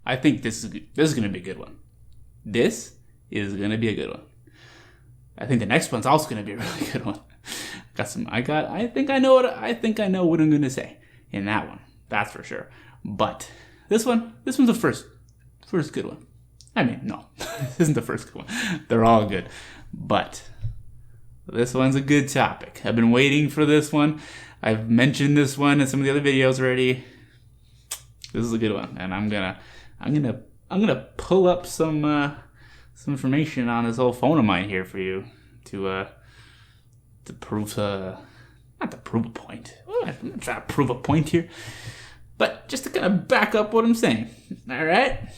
I think this is gonna be a good one. This is gonna be a good one. I think the next one's also gonna be a really good one. I think I know what I'm gonna say in that one. That's for sure. But this one's the first good one. I mean, no, this isn't the first good one. They're all good, but this one's a good topic. I've been waiting for this one. I've mentioned this one in some of the other videos already. This is a good one, and I'm gonna pull up some information on this old phone of mine here for you to prove not to prove a point. I'm not trying to prove a point here, but just to kind of back up what I'm saying. All right.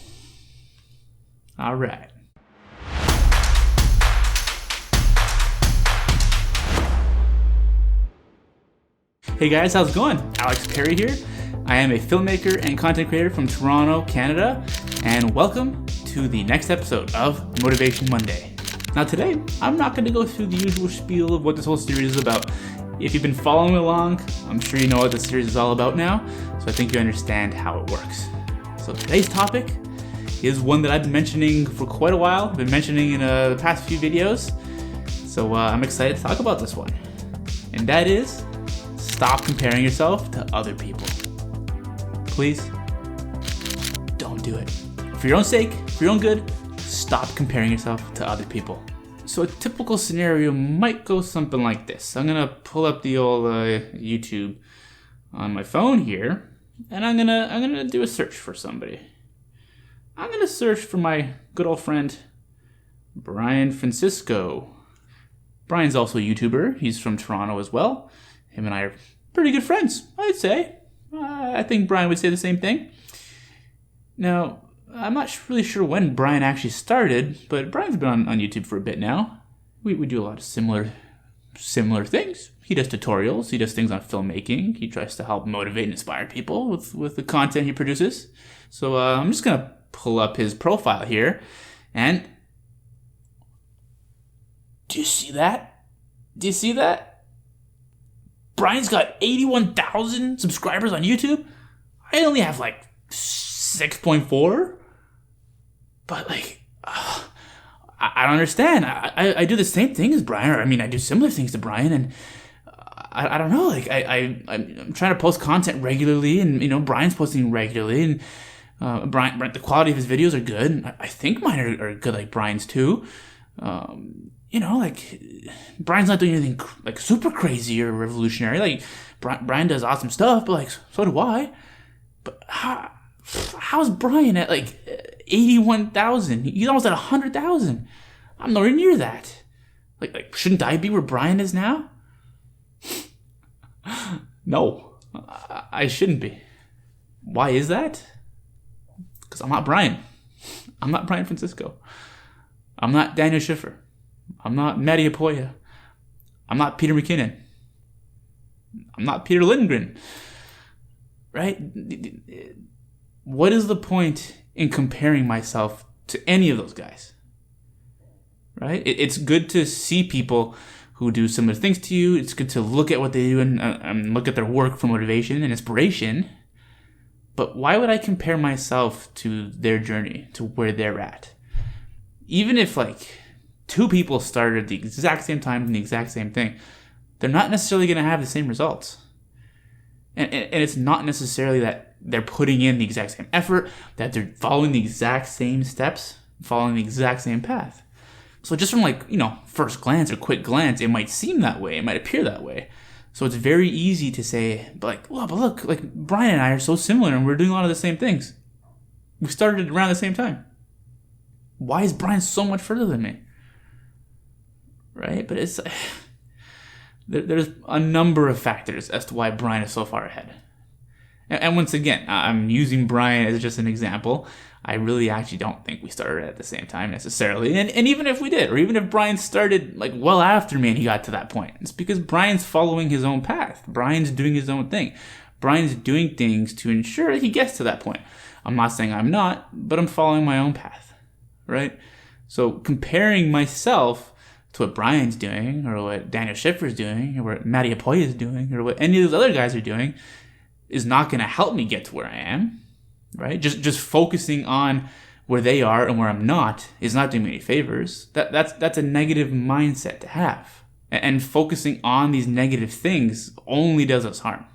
Hey guys, how's it going? Alex Perri here. I am a filmmaker and content creator from Toronto, Canada, and welcome to the next episode of Motivation Monday. Now today, I'm not going to go through the usual spiel of what this whole series is about. If you've been following along, I'm sure you know what this series is all about now, so I think you understand how it works. So today's topic is one that I've been mentioning for quite a while. I've been mentioning in the past few videos, so I'm excited to talk about this one. And that is, stop comparing yourself to other people. Please, don't do it. For your own sake, for your own good, stop comparing yourself to other people. So a typical scenario might go something like this. I'm gonna pull up the old YouTube on my phone here, and I'm gonna do a search for somebody. I'm gonna search for my good old friend Brian Francisco. Brian's also a YouTuber. He's from Toronto as well. Him and I are pretty good friends, I'd say. I think Brian would say the same thing. Now, I'm not really sure when Brian actually started, but Brian's been on YouTube for a bit now. We do a lot of similar things. He does tutorials. He does things on filmmaking. He tries to help motivate and inspire people with the content he produces. So I'm just going to pull up his profile here. And do you see that? Brian's got 81,000 subscribers on YouTube. I only have like 6.4. But like, I don't understand. I do the same thing as Brian. Or I mean, I do similar things to Brian, and I don't know. Like I'm trying to post content regularly, and Brian's posting regularly, and Brian, the quality of his videos are good. I think mine are good, like Brian's too. Like Brian's not doing anything like super crazy or revolutionary. Like Brian does awesome stuff, but like so do I. But how's Brian at like 81,000? He's almost at 100,000. I'm nowhere near that. Like shouldn't I be where Brian is now? No, I shouldn't be. Why is that? Because I'm not Brian. I'm not Brian Francisco. I'm not Daniel Schiffer. I'm not Matty Apoya. I'm not Peter McKinnon. I'm not Peter Lindgren. Right? What is the point in comparing myself to any of those guys? Right? It's good to see people who do similar things to you. It's good to look at what they do and look at their work for motivation and inspiration. But why would I compare myself to their journey, to where they're at? Even if like two people started at the exact same time and the exact same thing, they're not necessarily going to have the same results. And it's not necessarily that they're putting in the exact same effort, that they're following the exact same steps, following the exact same path. So just from like, first glance or quick glance, it might seem that way. It might appear that way. So it's very easy to say, but look, like Brian and I are so similar and we're doing a lot of the same things. We started around the same time. Why is Brian so much further than me? Right? But it's there's a number of factors as to why Brian is so far ahead. And once again, I'm using Brian as just an example. I really actually don't think we started at the same time necessarily. And even if we did, or even if Brian started like well after me and he got to that point, it's because Brian's following his own path. Brian's doing his own thing. Brian's doing things to ensure that he gets to that point. I'm not saying I'm not, but I'm following my own path, right? So comparing myself to what Brian's doing, or what Daniel Schiffer's doing, or what Matty Apoya is doing, or what any of those other guys are doing, is not going to help me get to where I am. right? Just focusing on where they are and where I'm not is not doing me any favors. That's a negative mindset to have. And focusing on these negative things only does us harm.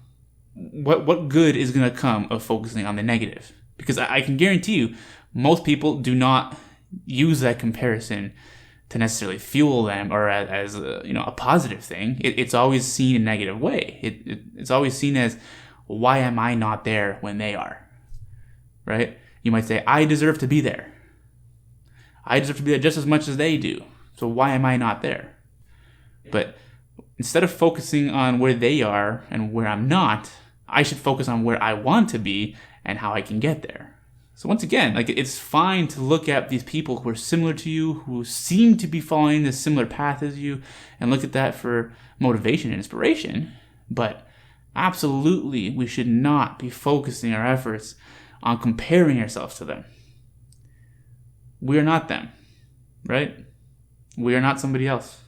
What good is going to come of focusing on the negative? Because I can guarantee you, most people do not use that comparison to necessarily fuel them or as a positive thing. It's always seen in a negative way. It's always seen as, why am I not there when they are? Right? You might say, I deserve to be there. I deserve to be there just as much as they do. So why am I not there? But instead of focusing on where they are and where I'm not, I should focus on where I want to be and how I can get there. So once again, it's fine to look at these people who are similar to you, who seem to be following this similar path as you, and look at that for motivation and inspiration. But absolutely, we should not be focusing our efforts on comparing ourselves to them. We are not them, right? We are not somebody else.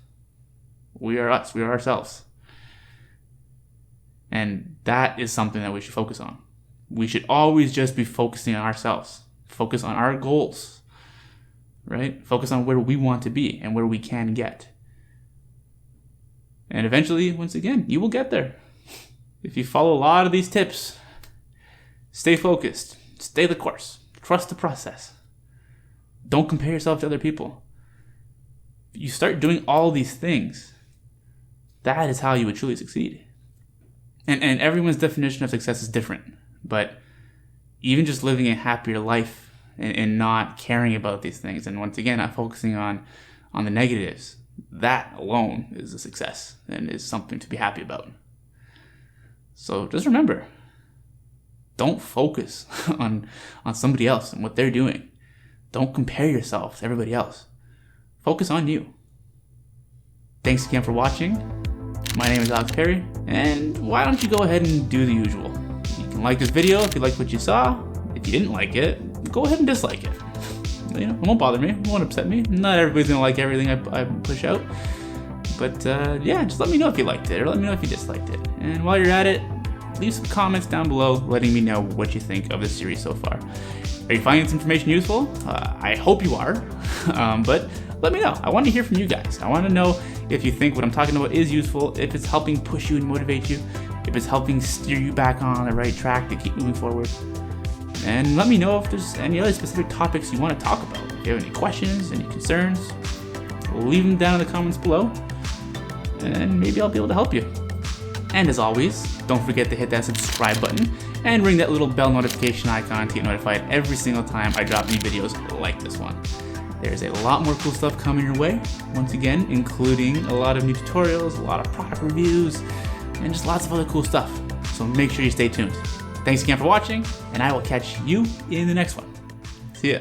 We are us. We are ourselves. And that is something that we should focus on. We should always just be focusing on ourselves. Focus on our goals, right? Focus on where we want to be and where we can get. And eventually, once again, you will get there. If you follow a lot of these tips, stay focused, stay the course, trust the process. Don't compare yourself to other people. You start doing all these things, that is how you would truly succeed. And everyone's definition of success is different. But even just living a happier life and not caring about these things, and once again, not focusing on the negatives, that alone is a success and is something to be happy about. So just remember, don't focus on somebody else and what they're doing. Don't compare yourself to everybody else. Focus on you. Thanks again for watching. My name is Alex Perri, and why don't you go ahead and do the usual. You can like this video if you liked what you saw. If you didn't like it, go ahead and dislike it. It won't bother me, it won't upset me. Not everybody's gonna like everything I push out. But just let me know if you liked it, or let me know if you disliked it. And while you're at it, leave some comments down below letting me know what you think of this series so far. Are you finding this information useful? I hope you are, but let me know. I want to hear from you guys. I want to know if you think what I'm talking about is useful, if it's helping push you and motivate you, if it's helping steer you back on the right track to keep moving forward. And let me know if there's any other specific topics you want to talk about. If you have any questions, any concerns, leave them down in the comments below, and maybe I'll be able to help you. And as always, don't forget to hit that subscribe button and ring that little bell notification icon to get notified every single time I drop new videos like this one. There's a lot more cool stuff coming your way, once again, including a lot of new tutorials, a lot of product reviews, and just lots of other cool stuff. So make sure you stay tuned. Thanks again for watching, and I will catch you in the next one. See ya.